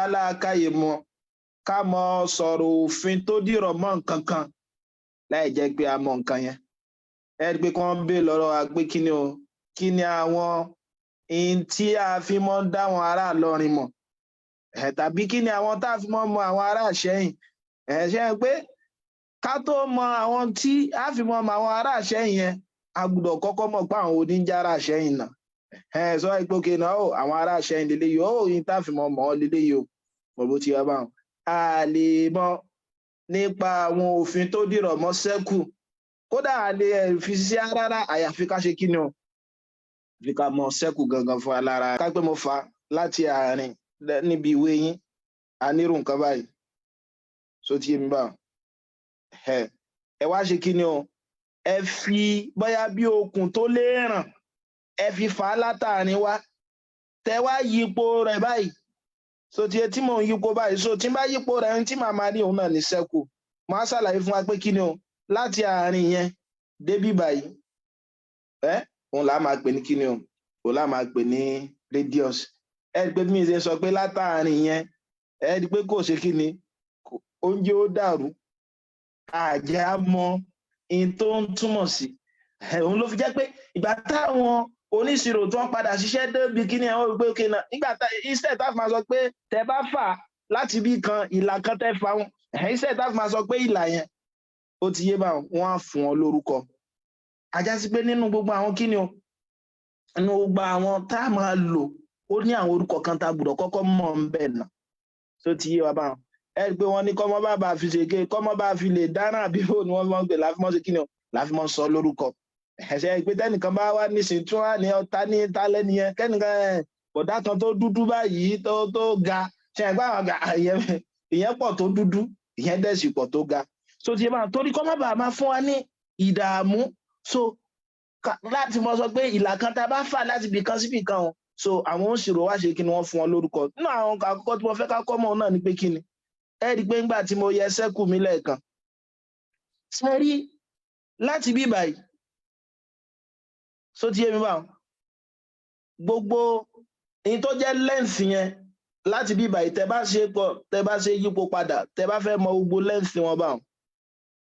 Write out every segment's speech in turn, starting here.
aláàkáyè mọ ká mọ sọ̀rọ̀ òfin tó dìrọ̀ mọ́ nǹkan kan láì jẹ́ pé a mọ nǹkan yẹn ẹ rí pé kí wọ́n bèè lọ́rọ̀ wa pé kí ni àwọn ihun tí a fi mọ́ dá àwọn ará Ìlọrin mọ̀ tàbí kí ni àwọn tá a fi mọ́ mọ àwọn ará Ìṣẹ́yìn ṣe é pé ká tó mọ àwọn tí a fi mọ́ mọ àwọn ará Ìṣẹ́yìn yẹn a gbọ́dọ̀ kọ́kọ́ mọ̀ pé àwọn oníjà ará Ìṣẹ́yìn náà sọ pé òkè náà àwọn ará Ìṣẹ́yìn lélẹ́yìí yìí tá a fi mọ́ mọ́ ọ lélẹ́yìí o mọ̀ bó ti wá báwọn a lè mọ nípa àwọn òfin tó dìrọ̀ mọ́ sẹ́kù kódà a lè fi sí rárá àyàfi ká ṣe kí ni o fi ká mọ sẹ́kù gangan fún alára ká pé mo fa láti àárín níbi ìwé yín a nírú nǹkan báyìí so ti yé mi báwọn ẹ wá ṣe kí ni o ẹ fi bóyá bí okùn tó léèràn ẹ fi fà á látàárín wá tẹ wá yípo rẹ̀ báyìí so tí tí mò ń yípo báyìí so tí n bá yípo rẹ̀ tí màá máa rí òun náà ní sẹ́kù máa ṣàlàyé fún wa pé kí ni o láti àárín yẹn débí báyìí òun là máa pè ní kí ni o òun là máa pè ní radius ẹ rí pé bí mi ṣe sọ pé látàárín yẹn ẹ rí pé kò ṣe kí ni oúnjẹ ó dàrú àjẹ́ á mọ in tó ń túmọ̀ sí òun ló fi jẹ́ pé ìgbà táwọn oníṣirò tó ń padà ṣiṣẹ́ débi kí ni àwọn ìgbé òkè náà nígbà tá instead tá fi máa sọ pé tẹ bá fà láti bí kan ìlà kan tẹ fa wọn instead tá fi máa sọ pé ìlà yẹn ó ti yé bá wọn á fún ọ lórúkọ ajá sí pé nínú gbogbo àwọn kí ni o nínú gbogbo àwọn tá a máa lò ó ní àwọn orúkọ kan tá a gbọ́dọ̀ kọ́kọ́ mọ̀ ń bẹ̀ náà tó ti yé wa bá wọn ẹ rí i pé wọ́n ní kọ́mọ́ bá fi ṣèké kọ́mọ́ bá fi lè dáná àbí bò ni wọ́n mọ̀ ń gbé láfimọ́ sí kí ni o láfimọ́ sọ lórúkọ ẹ̀ṣẹ̀ ìpé tẹ́nìkan bá wá nísìnyí tí wọ́n á ní ọ̀tá ní tálẹ́ nìyẹn kẹ́nìkan bọ̀dá kan tó dúdú báyìí tó ga ṣe ẹ̀gbá àwọn ga ìyẹn pọ̀ tó dúdú ìyẹn dẹ̀ sì pọ̀ tó ga so ti máa torí kọ́ má bàa máa fún wa ní ìdààmú so láti mọ sọ pé ìlà kan tá a bá fà láti bì kan síbì kan o so àwọn òṣèrò wá ṣe kí ni wọ́n fún wọn lórúkọ nínú àwọn àkọ́kọ́ tí mo fẹ́ ká kọ́ mọ́ náà ni pé kí ni ẹ rí i pé ńgbà tí mo yẹ sẹ́kù mi lẹ́ẹ̀kan ṣe rí láti bí báyìí so ti yé mi báwọn gbogbo èyí tó jẹ́ length yẹn láti bí báyìí tẹ bá ṣe yípo padà tẹ bá fẹ́ mọ gbogbo length wọn báwọn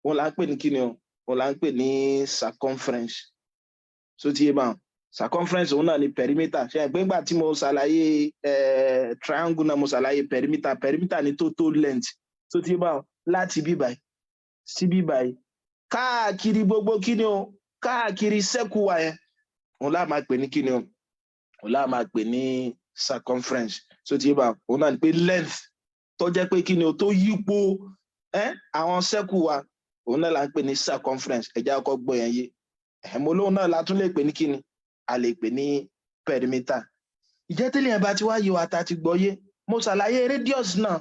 wọn là ń pè ní kíni o wọn là ń pè ní circumference so ti yé báwọn circumference òun náà ni perimeter ṣe é pé ńgbà tí mo ṣàlàyé triangle náà mo ṣàlàyé perimeter ní total length so ti yé báwọn láti bí báyìí sí bí báyìí káàkiri gbogbo kíni o káàkiri sẹ́kù wa yẹn òun láà máa pè ní kíni o òun láà máa pè ní circumference so ti yé bá òun náà ni pé length tó jẹ́ pé kíni o tó yípo àwọn sẹ́kù wa òun náà là ń pè ní circumference ẹ̀já ọkọ̀ gbọ́ yẹn yé mo lóun náà la tún lè pè ní kíni a lè pè ní perimeter ìjẹ́tẹ̀lẹ̀ yẹn bá ti wá yé wa ta ti gbọ́ yé mo ṣàlàyé radius náà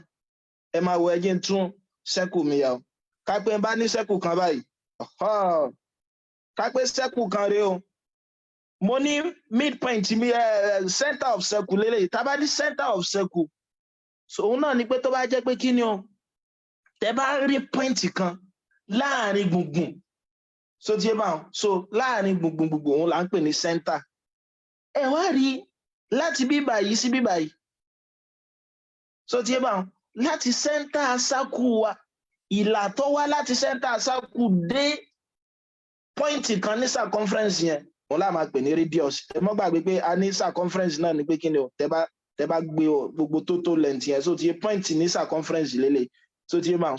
ẹ máa wọ ẹjẹ́ tún sẹ́kù mi yà ó kápẹ́ bá ní sẹ́kù kan báyìí kápẹ́ sẹ́kù kan rèé o mo ní midpoint mi center of circle lélẹ́yìí tá a bá ní center of circle so òun náà ni pé tó bá jẹ́ pé kí ni o tẹ bá rí point kan láàrin gbùngbùn so tí ẹ bá so láàrin gbùngbùn òun là ń pè ní center ẹ wá rí láti bíbà yìí sí bíbà yìí so tí ẹ bá láti center circle wa ìlà tó wá láti center circle dé point kan ní circumference yẹn òun là máa pè ní radius ẹ mọ́ gbàgbé pé a ní circumference náà ni pé kí ni o tẹ bá gbé gbogbo total length yẹn so tí point ní circumference lélẹ̀ so tí bá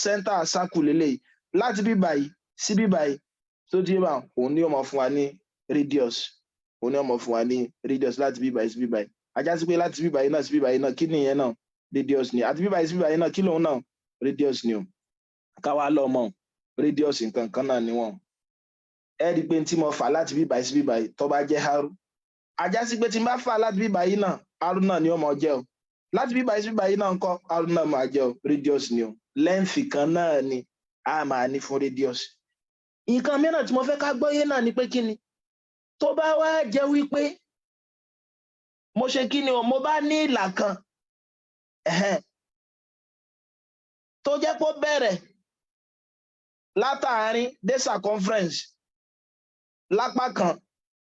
center circle lélẹ̀ láti bíbà yìí sí bíbà yìí so tí bá òun ni ó máa fún wa ní radius òun ni ó máa fún wa ní radius láti bíbà yìí sí bíbà yìí ajá sí pé láti bíbà yìí náà sí bíbà yìí náà kí ni ìyẹn náà radius ni àti bíbà yìí sí bíbà yìí náà kí lòun náà radius ni o káwa lọ mọ radius nǹkan kan náà ni wọn ẹ rí i pé tí mo fà láti bíbà yìí sí bíbà yìí tó bá jẹ́ haru ajá sí pé tí n bá fà láti bíbà yìí náà haru náà ni ó máa jẹ́ o láti bíbà yìí sí bíbà yìí náà ńkọ́ haru náà máa jẹ́ o radius ni o length kan náà ni a máa ní fún radius nǹkan mìíràn tí mo fẹ́ ká gbọ́yé náà ni pé kí ni tó bá wá jẹ́ wípé mo ṣe kí ni o mo bá ní ìlà kan tó jẹ́ kó bẹ̀rẹ̀ látàárín dé circumference lápá kan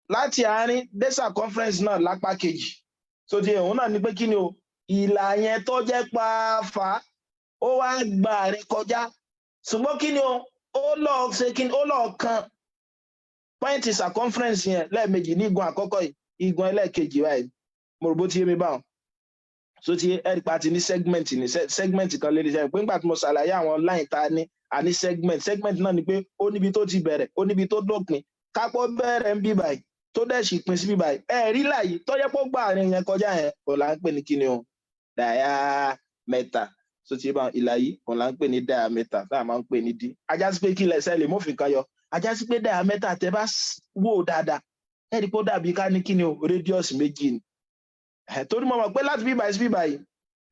láti àárín dé circumference náà lápá kejì so ti òun náà ni pé kí ni o ìlà yẹn tó jẹ́ pàáfà ó wá gba àárín kọjá ṣùgbọ́n kí ni ó lọ ṣe kí ni ó lọ kan point circumference yẹn lẹ́ẹ̀mejì ní igun àkọ́kọ́ yìí igun ẹlẹ́ẹ̀kejì báyìí mo rò bó ti yé mi báwọn so ti ẹ̀rí pa ti ní segment kan lè ṣe pé nígbà tí mo ṣàlàyé àwọn line ta ní àní segment náà ni pé ó níbi tó ti bẹ̀rẹ̀ ó níbi tó dópin kápọ́ bẹ̀rẹ̀ ń bí báyìí tó dẹ̀ sì pin sí bí báyìí ẹ̀rí láyìí tó jẹ́ pé ó gbà àárín yẹn kọjá yẹn ò là ń pè ní kíni o diameter so ti bá ìlà yìí ò là ń pè ní diameter tá a máa ń pè ní d ajá sí pé kí lẹsẹ lè mófin kan yọ ajá sí pé diameter tẹ bá wò dáadáa ẹ̀rí pé ó dàbí ká ní kíni o radius méjì ni torí mo mọ̀ pé láti bí báyìí sí bí báyìí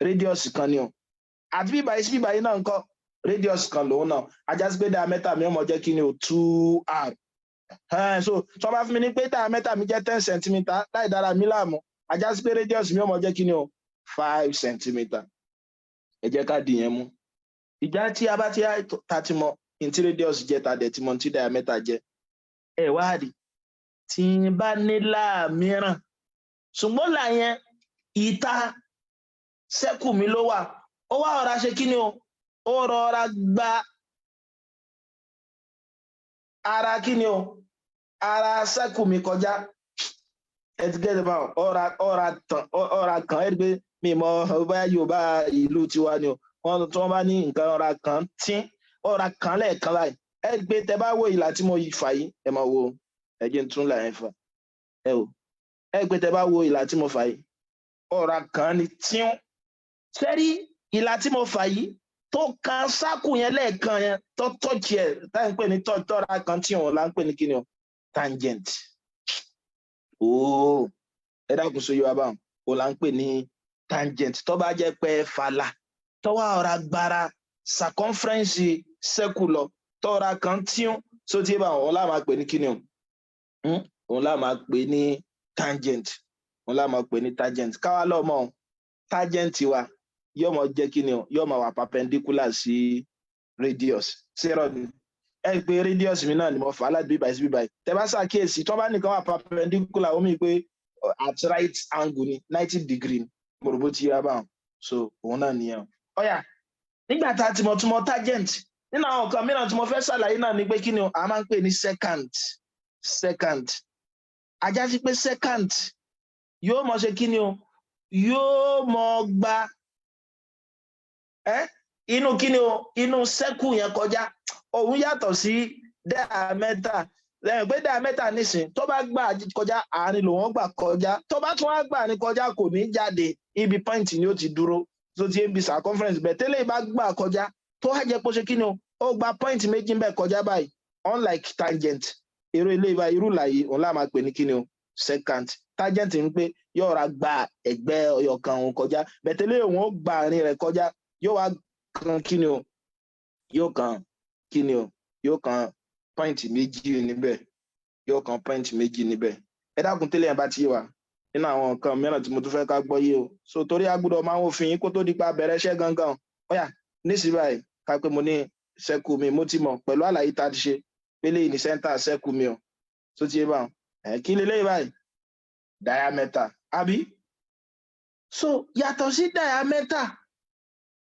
radius kan ni o àti bí báyìí sí bí báyìí náà ń kọ́ radius kan lòun náà ajá sí pé diameter mi ó mọ jẹ́ kíni o 2r so tó bá fún mi ní pé diameter mi jẹ́ 10 cm láì dára mi láàmú ajá sí pé radius mi ó mọ jẹ́ kíni o 5 cm ẹ jẹ́ ká dì yẹn mú ìjà tí a bá ti ta ti mọ ntí radius jẹ́ ta dẹ̀ ti mọ ntí diameter jẹ́ ẹ wá rí tí n bá ní láà mìíràn ṣùgbọ́n là yẹn ìta sẹ́kù mi ló wà ó wá ọ̀rá ṣe kíni o ó rọra gba ara kíni o ara sẹ́kù mi kọjá ẹtìgẹ́tì bá ọ̀rá kan ẹ̀rí pé mi mọ bóyá Yorùbá ìlú tiwa ni o wọn tí wọn bá ní nǹkan ọ̀rá kan tín ọ̀rá kan lẹ́ẹ̀kan láì ẹ̀rí pé tẹ bá wo ìlà tí mo fà yìí ẹ máa wo ẹ̀jẹ̀ tún là yẹn fà ẹ o ẹ̀rí pé tẹ bá wo ìlà tí mo fà yìí ọ̀rá kan ni tín sẹ́rí ìlà tí mo fà yìí tó kan sákù yẹn lẹ́ẹ̀kan yẹn tó tọ́jú ẹ̀ táyà ń pè ní tọ́ra kan tí òun là ń pè ní kíni o tangent ooo ẹ dákun so Yorùbá báwọn òun là ń pè ní tangent tó bá jẹ́ pé fàlà tó wá ọ̀rá gbára circumference sẹ́kù lọ tọ́ra kan tíún so tí báwọn òun là máa pè ní kíni o òun là máa pè ní tangent òun là máa pè ní tangent káwá lọ́mọ tangent wa yóò mọ jẹ́ kíni o yóò mọ wà perpendicular sí radius zero ni ẹ pé radius mi náà ni mo fà láti bí báyìí sí bí báyìí tẹ bá ṣàkíyèsí tó bá nìkan wà perpendicular ó mì pé at right angle ni 90 degree mo rò bó ti yára báwọn so òun náà nìyẹn ó yá nígbà tá a ti mọ̀ túmọ̀ tangent nínú àwọn nǹkan mìíràn tí mo fẹ́ ṣàlàyé náà ni pé kíni o a máa ń pè ní secant ajá sí pé secant yóò mọ ṣe kíni o yóò mọ gba inú kíni o inú sẹ́kù yẹn kọjá òun yàtọ̀ sí diameter lẹ́yìn pé diameter nísìn tó bá gbà kọjá àárín lòun gbà kọjá tó bá tún wá gbà ní kọjá kò ní jáde ibi point ni ó ti dúró tó ti ń bi circumference bẹ́ẹ̀ tẹ́lẹ̀ bá gbà kọjá tó wá jẹ́ pé ó ṣe kíni o ó gba point méjì ń bẹ̀ kọjá báyìí unlike tangent èrò ilé ìbá irú làyè òun láà máa pè ní kíni o secant tangent ń pé yóò ra gba ẹ̀gbẹ́ ọyọ̀kan òun kọjá bẹ́ẹ̀ tẹ́lẹ̀ òun ó gba àárín rẹ̀ kọjá yóò wá kan kíni o yóò kan kíni o yóò kan point méjì níbẹ̀ yóò kan point méjì níbẹ̀ ẹ dákun tẹ́lẹ̀ yẹn bá ti yé wa nínú àwọn nǹkan mìíràn tí mo tún fẹ́ ká gbọ́ yé o so torí a gbọ́dọ̀ máa ń wò fún yín kó tó di pa bẹ̀rẹ̀ iṣẹ́ gangan ó yá nísìnyí báyìí ká pé mo ní sẹ́kù mi mo ti mọ̀ pẹ̀lú àlàyé tá a ti ṣe pélé ní center sẹ́kù mi o tó ti yé báwọn kí lélẹ́yìí báyìí diameter àbí so yàtọ̀ sí diameter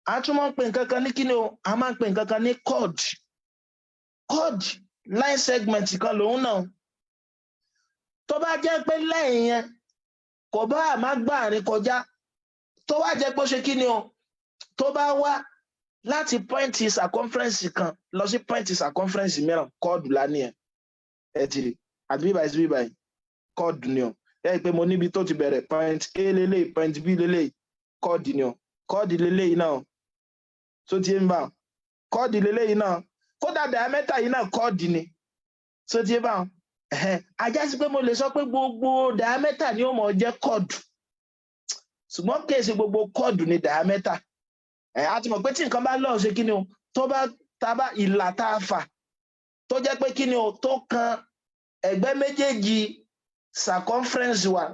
a tún máa ń pè nǹkan kan ní kíni o a máa ń pè nǹkan kan ní chord line segment kan lòun náà tó bá jẹ́ pé lẹ́yìn yẹn kò bá àmá gbà àárín kọjá tó wá jẹ́ pé ó ṣe kíni o tó bá wá láti point circumference kan lọ sí point circumference mìíràn chord lánìí ẹ ti rí àti bí báyìí sí bí báyìí chord ni o ẹ pé mo níbi tó ti bẹ̀rẹ̀ point A lélẹ̀ point B lélẹ̀ chord ni o chord lélẹ̀ náà tó ti ń bá chord lélẹ̀ náà kódà diameter yìí náà chord ni tó ti ń bá ajá sí pé mo lè sọ pé gbogbo diameter ni ó mọ̀ jẹ́ chord ṣùgbọ́n kéèsì gbogbo chord ni diameter a ti mọ̀ pé tí nǹkan bá lọ́ọ̀ ṣe kíni o tó bá tábà ìlà tá a fà tó jẹ́ pé kíni o tó kan ẹ̀gbẹ́ méjèèjì circumference wa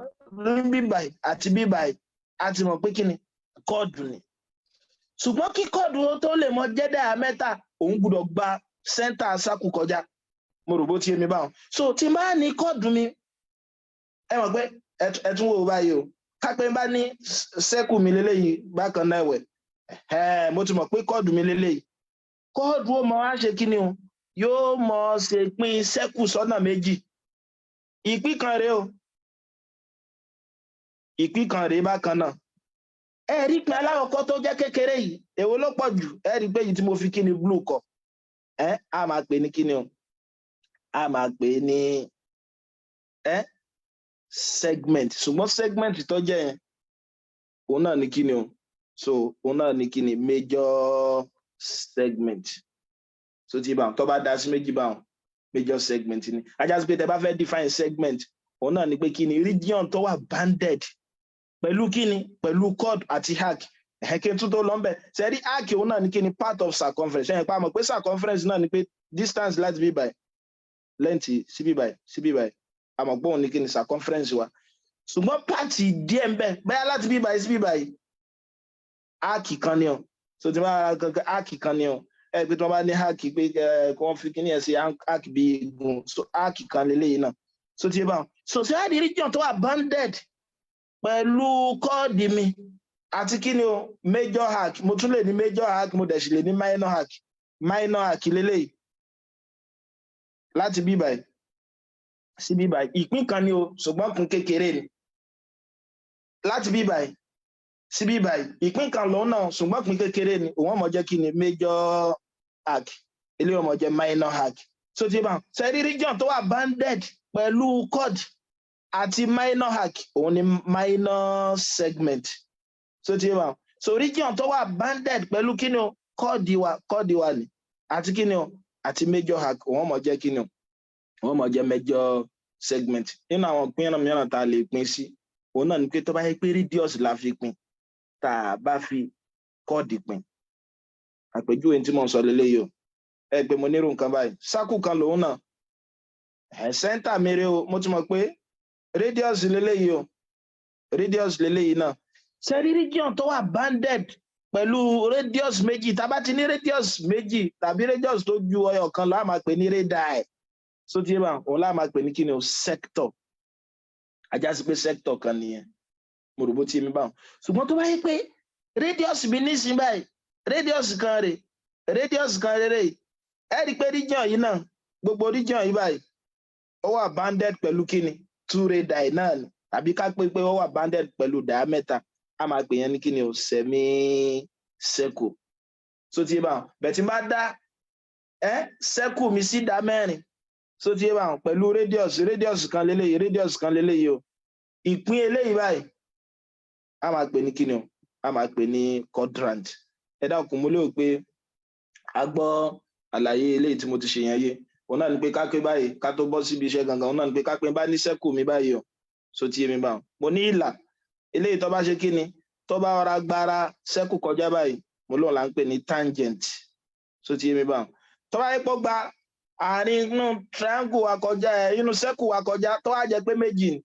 ní bíbáyìí àti bíbáyìí a ti mọ̀ pé kíni chord ni ṣùgbọ́n kí chord tó lè mọ jẹ́ diameter òun gbọ́dọ̀ gba center sákù kọjá mo rò bó ti yé mi báwọn so tí máa ní chord mi ẹ mọ̀ pé ẹ tún wò báyìí o kápẹ́ bá ní circle mi lélẹ́yìí bákan náà ẹ̀wẹ̀ mo ti mọ̀ pé chord mi lélẹ́yìí chord ó mọ wá ṣe kí ni o yóò mọ ṣe pín circle sọ́nà méjì ìpín kan rèé o ìpín kan rèé bákan náà ẹ rí pé aláwọ̀kọ́ tó jẹ́ kékeré yìí èwo ló pọ̀ jù ẹ rí pé èyí tí mo fi kí ni blue kọ a máa pè ní kí ni o a máa pè ní segment ṣùgbọ́n segment tó jẹ́ yẹn òun náà ní kí ni o so òun náà ní kí ni major segment so tí báwọn tó bá dá sí méjì báwọn major segment ni ajá sí pé tẹ bá fẹ́ define segment òun náà ní pé kí ni region tó wà banded pẹ̀lú kí ni pẹ̀lú chord àti arc ẹ̀kẹ́ tún tó lọ́nbẹ̀ sẹ́rí arc òun náà ní kí ni part of circumference ẹ̀yìn pa mọ̀ pé circumference náà ní pé distance láti bí by length sí bí by àmọ́ pé òun ní kí ni circumference wa ṣùgbọ́n pàtì díẹ̀ ń bẹ bẹ́ẹ̀ láti bí by sí bí by arc kan ni o so tí wọ́n bá kankan arc kan ni o ẹ pé tí wọ́n bá ní arc pé kí wọ́n fi kí ni ẹ̀ sí arc bí igun so arc kan lélẹ́yìn náà so tí báwọn so ṣé wàá di region tó wà banded pẹ̀lú chord mi àti kí ni o major arc mo tún lè ní major arc mo dẹ̀ sì lè ní minor arc lélẹ́yìí láti bí by sí bí by ìpín kan ni o ṣùgbọ́n kún kékeré ni láti bí by sí bí by ìpín kan lòun náà ṣùgbọ́n kún kékeré ni òun ọmọ jẹ́ kí ni major arc eléyìí ọmọ jẹ́ minor arc so tí bá ṣe region tó wà banded pẹ̀lú chord àti minor arc òun ni minor segment so tí bá so region tó wà banded pẹ̀lú kí ni o chord wa ni àti kí ni o àti major arc òun ọmọ jẹ́ kí ni o wọ́n mọ̀ jẹ́ major segment nínú àwọn pín mìíràn tá a lè pín sí òun náà ni pé tó bá yẹ pé radius la fi pín tá a bá fi chord pín àpèjúwe tí mo ń sọ lélẹ́yìí o ẹ pé mo nírú nǹkan báyìí circle kan lòun náà center mi rèé o mo ti mọ̀ pé radius lélẹ́yìí o radius lélẹ́yìí náà ṣe rí region tó wà banded pẹ̀lú radius méjì tá a bá ti ní radius méjì tàbí radius tó ju ọyọ kan lọ a máa pè ní radii so tí bá òun láà máa pè ní kí ni o sector ajá sí pé sector kan nìyẹn mo rò bó ti mi báwọn ṣùgbọ́n tó bá yẹ pé radius mi nísìnyí báyìí radius kan rè ẹ rí i pé region yìí náà gbogbo region yìí báyìí ó wà banded pẹ̀lú kí ni 2 radii náà ni tàbí ká pé ó wà banded pẹ̀lú diameter a máa pè yẹn ní kí ni o semi circle so tí bá bẹ̀ tí n bá dá circle mi sí ìdá mẹ́rin so tí bá pẹ̀lú radius kan lélẹ́yìí o ìpín eléyìí báyìí a máa pè ní kí ni o a máa pè ní quadrant ẹ dákun mo lérò pé a gbọ́ àlàyé eléyìí tí mo ti ṣe yẹn yé òun náà ni pé kápẹ́ báyìí ká tó bọ́ síbi iṣẹ́ gangan òun náà ni pé kápẹ́ bá ní circle mi báyìí o so tí mi bá mo ní ìlà eléyìí tó bá ṣe kí ni tó bá ọra gbára circle kọjá báyìí mo lóun là ń pè ní tangent so tí mi bá tó bá yẹ pọ́ gba àárín inú triangle wa kọjá inú circle wa kọjá tó wá jẹ́ pé méjì ni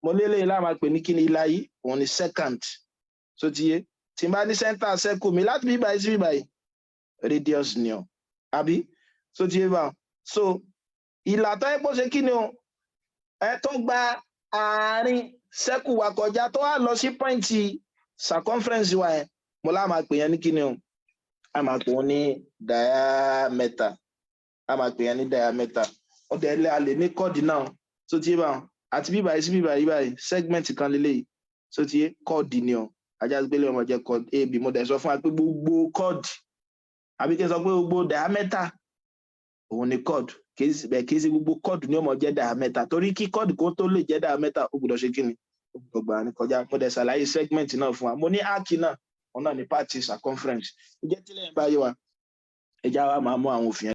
mo lélẹ́yìn láà máa pè ní kí ni ìlà yìí òun ni secant so tí yé tí n bá ní center circle mi láti bí báyìí sí bí báyìí radius ni o àbí so tí yé bá so ìlà tó yẹ pé ó ṣe kí ni o tó gba àárín circle wa kọjá tó wá lọ sí point circumference wa yẹn mo láà máa pè yẹn ní kí ni o a máa pè wọ́n ní diameter a máa pè yẹn ní diameter ó dẹ̀ lé a lè ní chord náà so tí yé bá àti bí báyìí sí bí báyìí segment kan lélẹ́yìí so tí yé chord ni o ajá gbélé ọmọ jẹ́ chord ab mo dẹ̀ sọ fún wa pé gbogbo chord àbí kí n sọ pé gbogbo diameter òun ni chord kì í ṣe gbogbo chord ni ó mọ jẹ́ diameter torí kí chord kó tó lè jẹ́ diameter ó gbọ́dọ̀ ṣe kí ni ó gbọ́dọ̀ gbà ní kọjá mo dẹ̀ ṣàlàyé segment náà fún wa mo ní arc náà òun náà ní part circumference ǹjẹ́ tí lẹ́yìn báyìí wa ẹja wa máa mú àwọn òfin